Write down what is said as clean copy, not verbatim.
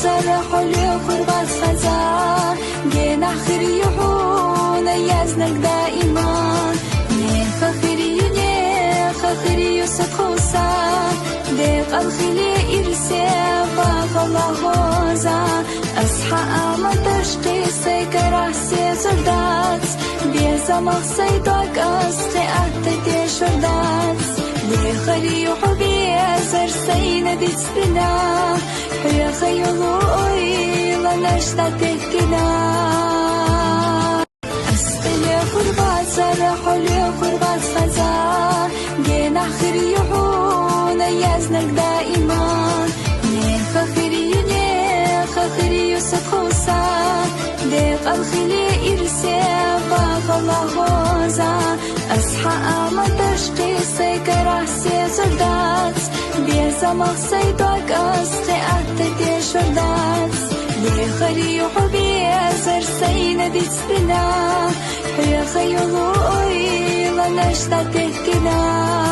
صرح لخربات خزان جينا خريحون يزنك دائما خخري يسخوسا ديق الخلي إرسال الله غوزا أصحى أمل تشقي سيكره سيزردات بيزا مخصيدك أصخي أهتدي شردات بيخري يحبي أزر سينا بيتسبنا حيا خيولو أويلا نشتا تهكنا أسقلي خربات صرحو لي خربات خزان جينا خريحون يزنك دائما خخري يسخوسا ديق الخلي إرسال الله غوزا أصحى أمل تشقي سيكره سيزردات بيزا مخصيدك أصخي أهتدي شردات بيخري يحبي أزر سينا بيتسبنا حيا خيولو أويلا نشتا تهكنا